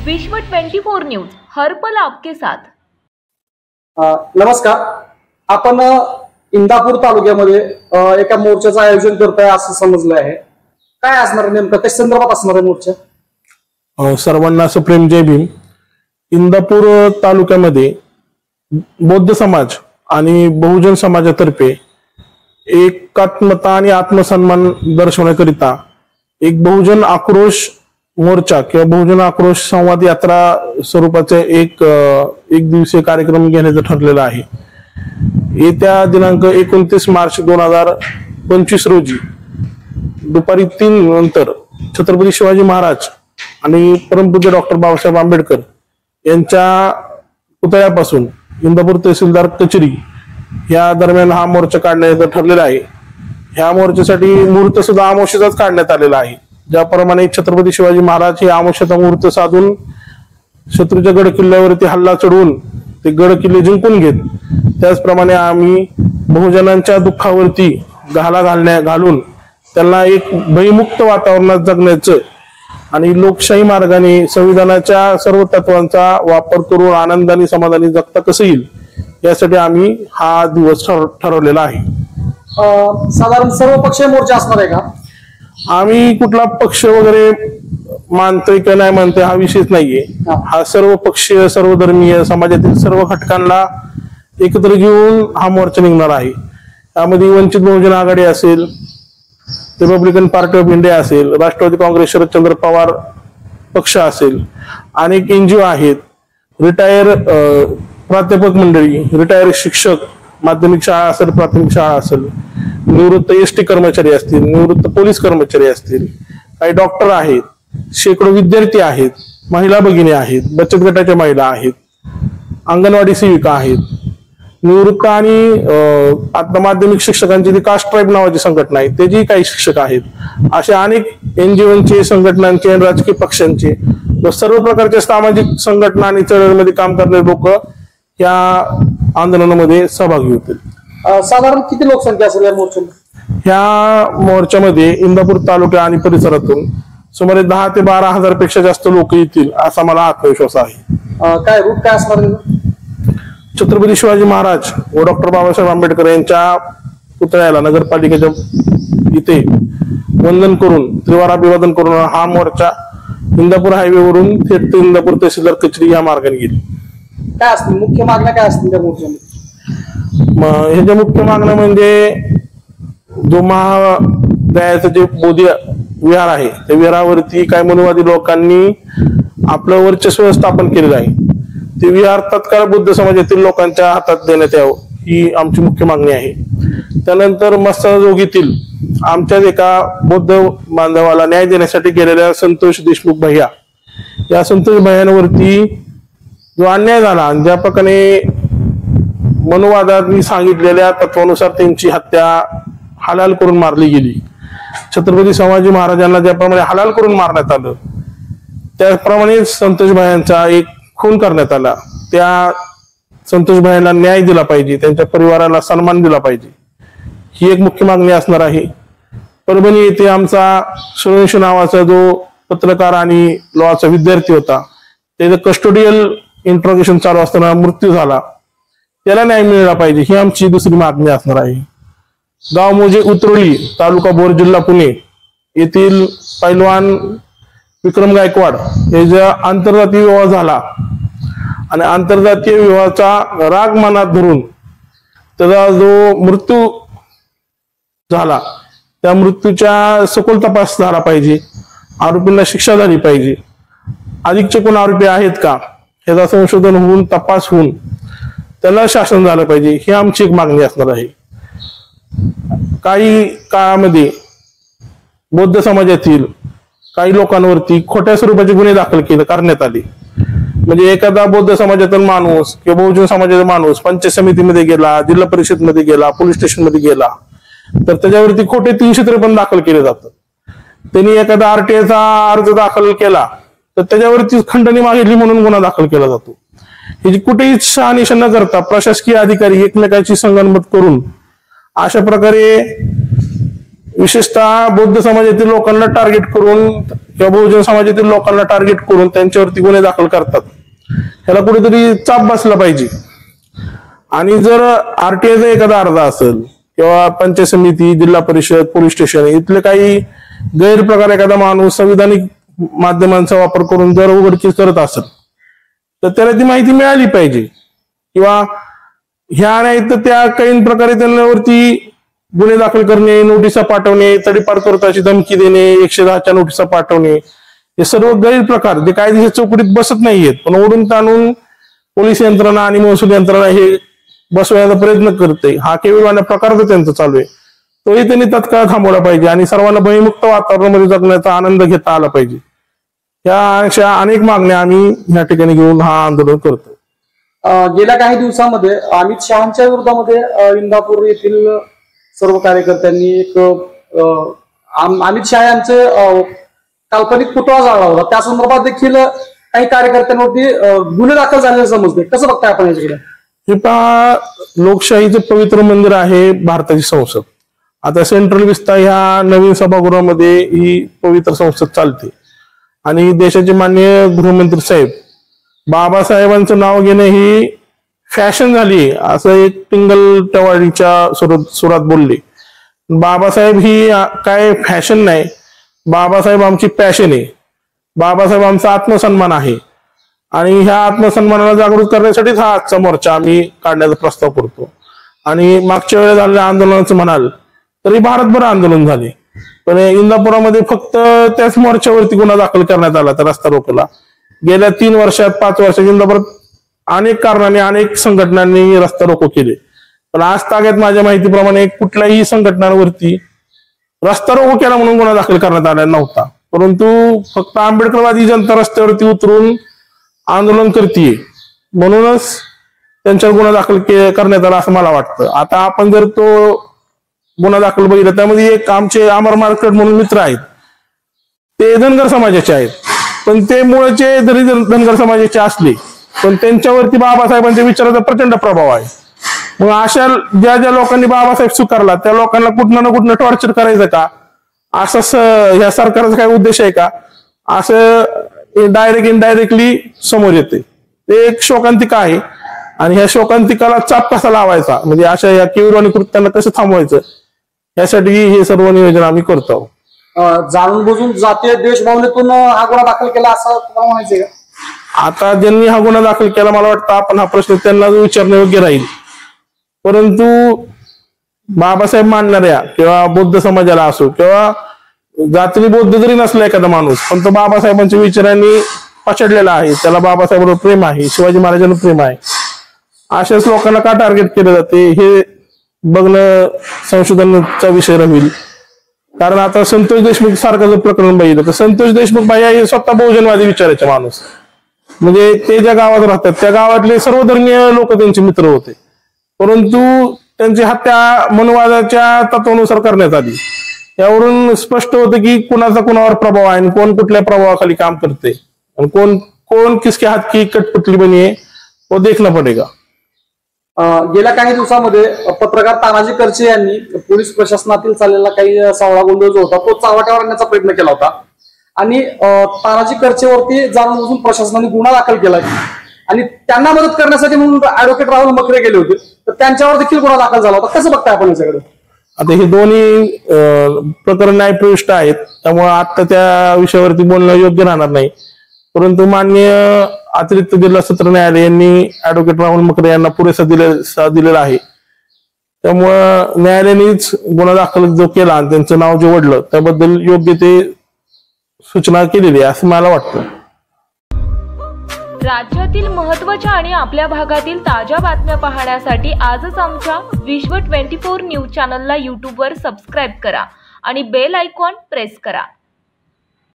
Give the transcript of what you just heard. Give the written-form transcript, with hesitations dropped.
विश्व 24 न्यूज हर पल आपके साथ। नमस्कार, आपण इंदापूर तालुक्यामध्ये एका मोर्चाचं आयोजन करताय असं समजलं आहे। काय असणार नेमकं कशा संदर्भात असणार आहे मोर्चा? सर्वांना सुप्रेम जय भीम। इंदापूर तालुक्यामध्ये बौद्ध समाज आणि बहुजन समाजातर्फे एकात्मता आणि आत्मसन्मान दर्शवण्याकरिता एक बहुजन आक्रोश मोर्चा किंवा बहुजन आक्रोश संवाद यात्रा स्वरूपाचे एक दिवसीय कार्यक्रम घेण्याचं ठरलेला आहे। येत्या दिनांक 29 मार्च 2025 रोजी दुपारी 3 नंतर छत्रपती शिवाजी महाराज आणि परमपूज्य डॉक्टर बाबासाहेब आंबेडकर यांच्या पुतळ्यापासून इंदापूर तहसीलदार कचेरी या दरम्यान हा मोर्चा काढण्याचं ठरलेला आहे। ह्या मोर्चासाठी मुहूर्त सुद्धा आमोशाचाच काढण्यात आलेला आहे। ज्याप्रमाणे छत्रपती शिवाजी महाराज हे आमोशाचा मुहूर्त साधून शत्रूच्या गड किल्ल्यावरती हल्ला चढवून ते गड किल्ले जिंकून घेत, त्याचप्रमाणे आम्ही बहुजनांच्या दुःखावरती घालून त्यांना एक भयमुक्त वातावरणात जगण्याचं आणि लोकशाही मार्गाने संविधानाच्या सर्व तत्वांचा वापर करून आनंदाने समाधानी जगता कसं येईल यासाठी आम्ही हा दिवस ठरवलेला आहे। साधारण सर्वपक्षीय मोर्चा असणार आहे का? आम्ही कुठला पक्ष वगैरे मानतोय की नाही मानतोय हा विषयच नाहीये। हा सर्व पक्षीय सर्वधर्मीय समाजातील सर्व घटकांना एकत्र घेऊन हा मोर्चा निघणार आहे। त्यामध्ये वंचित बहुजन आघाडी असेल, रिपब्लिकन पार्टी ऑफ इंडिया असेल, राष्ट्रवादी काँग्रेस शरदचंद्र पवार पक्ष असेल, अनेक NGO आहेत, रिटायर प्राध्यापक मंडळी, रिटायर शिक्षक, माध्यमिक शाळा असेल, प्राथमिक शाळा असेल, निवृत्त ST कर्मचारी असतील, निवृत्त पोलीस कर्मचारी असतील, काही डॉक्टर आहेत, शेकडो विद्यार्थी आहेत, महिला भगिनी आहेत, बचत गटाच्या महिला आहेत, अंगणवाडी सेविका आहेत, निवृत्त आणि आता माध्यमिक शिक्षकांची जी कास्ट ट्राईब नावाची संघटना आहे त्याची काही शिक्षक आहेत। अशा अनेक NGOचे, संघटनांचे, राजकीय पक्षांचे व सर्व प्रकारच्या सामाजिक संघटना आणि चळवळीमध्ये काम करणारे लोक या आंदोलनामध्ये सहभागी होतील। साधारण किती लोकसंख्या असेल या मोर्चामध्ये? ह्या मोर्चामध्ये इंदापूर तालुका आणि परिसरातून सुमारे 10 ते 12 हजार पेक्षा जास्त लोक येतील असा मला आत्मविश्वास आहे। काय रूट काय असणार? छत्रपती शिवाजी महाराज व डॉक्टर बाबासाहेब आंबेडकर यांच्या पुतळ्याला नगरपालिकेच्या इथे वंदन करून त्रिवार अभिवादन करून हा मोर्चा इंदापूर हायवे वरून थेट इंदापूर तहसीलदार कचेरी या मार्गाने गेली। काय असतील मुख्य मागण्या काय असतील त्या मोर्चामध्ये? ह्याच्या मुख्य मागण्या म्हणजे जो महादयाचं जे बोधी विहार आहे त्या विहारावरती काही मनुवादी लोकांनी आपलं वर्चस्व स्थापन केलेलं आहे, ते विहार तत्काळ बुद्ध समाजातील लोकांच्या हातात देण्यात यावं ही आमची मुख्य मागणी आहे। त्यानंतर मस्ताजोगीतील आमच्याच एका बौद्ध बांधवाला न्याय देण्यासाठी गेलेल्या संतोष देशमुख भैया या संतोष भैयांवरती जो अन्याय झाला आणि ज्या प्रकारे मनुवादांनी सांगितलेल्या तत्वानुसार त्यांची हत्या हलाल करून मारली गेली, छत्रपती शिवाजी महाराजांना ज्याप्रमाणे हलाल करून मारण्यात आलं त्याप्रमाणे संतोष भायांचा एक खून करण्यात आला, त्या संतोष भायांना न्याय दिला पाहिजे, त्यांच्या परिवाराला सन्मान दिला पाहिजे ही एक मुख्य मागणी असणार आहे। परभणी येथे आमचा सूर्यवंशी नावाचा जो पत्रकार आणि लॉचा विद्यार्थी होता त्याचं कस्टोडियल इंट्रोगेशन चालू असताना मृत्यू झाला, त्याला न्याय मिळाला पाहिजे ही आमची दुसरी मागणी असणार आहे। गाव मोजे उतरोली तालुका भोर जिल्हा पुणे येथील पैलवान विक्रम गायकवाड याचा आंतरजातीय विवाह झाला आणि आंतरजातीय विवाहाचा राग मनात धरून त्याचा जो मृत्यू झाला त्या मृत्यूच्या सखोल तपास झाला पाहिजे, आरोपींना शिक्षा झाली पाहिजे, अधिकचे कोण आरोपी आहेत का याचा संशोधन होऊन तपास होऊन त्याला शासन झालं पाहिजे ही आमची एक मागणी असणार आहे। काही काळामध्ये बौद्ध समाजातील काही लोकांवरती खोट्या स्वरूपाचे गुन्हे दाखल करण्यात आले, म्हणजे एखादा बौद्ध समाजातील माणूस किंवा बहुजन समाजाचा माणूस पंचायत समितीमध्ये गेला, जिल्हा परिषद मध्ये गेला, पोलीस स्टेशन मध्ये गेला तर त्याच्यावरती खोटे 353 दाखल केले जातात। त्यांनी एखादा RTIचा अर्ज दाखल केला तर त्याच्यावरती खंडणी मागितली म्हणून गुन्हा दाखल केला जातो। याची कुठेही शहानिशा न करता प्रशासकीय अधिकारी एकमेकांची संगनमत करून अशा प्रकारे विशेषतः बौद्ध समाजातील लोकांना टार्गेट करून किंवा बहुजन समाजातील लोकांना टार्गेट करून त्यांच्यावरती गुन्हे दाखल करतात, ह्याला कुठेतरी चाप बसला पाहिजे. आणि जर आरटीआयचा एखादा अर्ज असेल किंवा पंचायत समिती, जिल्हा परिषद, पोलीस स्टेशन इथले काही गैरप्रकार एखादा माणूस संविधानिक माध्यमांचा वापर करून जर उघडकीस करत असेल तर त्याला ती माहिती मिळाली पाहिजे. किंवा ह्या नाही तर त्या काही प्रकारे त्यांच्यावरती गुन्हे दाखल करणे, नोटिसा पाठवणे, तडीपार करताची धमकी देणे, 110च्या नोटिसा पाठवणे, हे सर्व गैरप्रकार जे कायदेशीर चौकटीत बसत नाहीयेत, पण ओढून ताणून पोलीस यंत्रणा आणि महसूल यंत्रणा हे बसवण्याचा प्रयत्न करते. हा केविलवाण्या प्रकार जो त्यांचा चालू आहे तोही त्यांनी तत्काळ थांबवला पाहिजे आणि सर्वांना भयमुक्त वातावरणामध्ये जगण्याचा आनंद घेता आला पाहिजे. या अशा अनेक मागण्या आम्ही या ठिकाणी घेऊन हा आंदोलन करतो. गेल्या काही दिवसामध्ये अमित शहाच्या विरोधामध्ये इंदापूर येथील सर्व कार्यकर्त्यांनी एक अमित शहा यांचे काल्पनिक पुतळा जाळला होता. त्या संदर्भात देखील काही कार्यकर्त्यांवरती गुन्हे दाखल झालेले समजते. कसं बघताय आपण याच्याकडे? हे पहा, लोकशाहीचं पवित्र मंदिर आहे भारताची संसद. आता सेंट्रल विस्ता ह्या नवीन सभागृहामध्ये ही पवित्र संसद चालते आणि देशाचे माननीय गृहमंत्री साहेब बाबासाहेबांचं नाव घेणं ही फॅशन झाली असं एक टिंगल टवाळीच्या सुरात बोलले. बाबासाहेब ही काय फॅशन नाही, बाबासाहेब आमची पॅशन आहे, बाबासाहेब आमचा आत्मसन्मान आहे आणि ह्या आत्मसन्मानाला जागृत करण्यासाठीच हा आजचा मोर्चा आम्ही काढण्याचा प्रस्ताव करतो. आणि मागच्या वेळेला झालेल्या आंदोलनाचं म्हणाल तरी भारतभर आंदोलन झाले, पण इंदापुरामध्ये फक्त त्याच मोर्चावरती गुन्हा दाखल करण्यात आला तर रस्ता रोकोला. गेल्या 3 वर्षात 5 वर्षात इंदापुरात अनेक कारणांनी अनेक संघटनांनी रस्ता रोको केले, पण आज ताग्यात माझ्या माहितीप्रमाणे कुठल्याही संघटनांवरती रस्ता रोको केला म्हणून गुन्हा दाखल करण्यात आला नव्हता. परंतु फक्त आंबेडकरवादी जनता रस्त्यावरती उतरून आंदोलन करतीये म्हणूनच त्यांच्यावर गुन्हा दाखल करण्यात आला असं मला वाटतं. आता आपण जर तो गुन्हा दाखल बघितला त्यामध्ये एक आमचे अमर मार्केट म्हणून मित्र आहेत, ते धनगर समाजाचे आहेत, पण ते मूळचे जरी धनगर समाजाचे असले पण त्यांच्यावरती बाबासाहेबांच्या विचाराचा प्रचंड प्रभाव आहे. मग अशा ज्या ज्या लोकांनी बाबासाहेब स्वीकारला त्या लोकांना कुठं ना कुठं टॉर्चर करायचं का, असं ह्या सरकारचा काय उद्देश आहे का, असं डायरेक्ट इनडायरेक्टली समोर येते. ते एक शोकांतिका आहे आणि ह्या शोकांतिकाला चाप कसा लावायचा, म्हणजे अशा या केविलवाणी कृत्यांना कसं थांबवायचं, यासाठी हे सर्व नियोजन आम्ही करतो. जाणून बुजून जातीय देशभावनेतून हा गुन्हा दाखल केला असं तुम्हाला म्हणायचंय का? आता ज्यांनी हा गुन्हा दाखल केला मला वाटतं आपण हा प्रश्न त्यांना विचारणे योग्य राहील. परंतु बाबासाहेब मानणाऱ्या किंवा बौद्ध समाजाला असो किंवा जातीने बौद्ध जरी नसला एखादा माणूस, पण तो बाबासाहेबांच्या विचारांनी पछाडलेला आहे, त्याला बाबासाहेबांवर प्रेम आहे, शिवाजी महाराजांवर प्रेम आहे, अशाच लोकांना का टार्गेट केले जाते हे बघणं संशोधनाचा विषय राहील. कारण आता संतोष देशमुख सारखं जर प्रकरण बघितलं तर संतोष देशमुख भाई हे स्वतः बहुजनवादी विचाराचे माणूस, म्हणजे ते ज्या गावात राहतात त्या गावातले सर्वधर्मीय लोक त्यांचे मित्र होते, परंतु त्यांची हत्या मनवादाच्या तत्वानुसार करण्यात आली. यावरून स्पष्ट होतं की कुणाचा कुणावर प्रभाव आहे आणि कोण कुठल्या प्रभावाखाली काम करते आणि कोण कोण किसके हात की कठपुतली बनी आहे वो देखना पडेगा. गेल्या काही दिवसामध्ये पत्रकार तानाजी करचे यांनी पोलीस प्रशासनातील चाललेला काही सावळा गोंधळ जो होता तो चावट्यावर आणण्याचा प्रयत्न केला होता आणि तानाजी करचेवरती जाणून बुजून प्रशासनाने गुन्हा दाखल केला आणि त्यांना मदत करण्यासाठी म्हणून ऍडव्होकेट राहुल मकरे गेले होते, तर त्यांच्यावर देखील गुन्हा दाखल झाला होता. कसं बघताय आपण याच्याकडे? आता हे दोन्ही प्रकरण न्यायप्रविष्ट आहेत, त्यामुळे आता त्या विषयावरती बोलणं योग्य राहणार नाही. परंतु माननीय अतिरिक्त जिल्हा सत्र न्यायालय यांनी ऍडव्होकेट राहुल मकरे यांना पुरेसा दिलेला आहे, त्यामुळं न्यायालयानेच गुन्हा दाखल जो केला आणि त्यांचं नाव जे वडलं त्याबद्दल योग्य ते सूचना केलेली आहे असं मला वाटतं. राज्यातील महत्त्वाच्या आणि आपल्या भागातील ताज्या बातम्या पाहण्यासाठी आजच आमच्या विश्व 24 न्यूज चॅनलला यूट्यूबवर सबस्क्राईब करा आणि बेल आयकॉन प्रेस करा.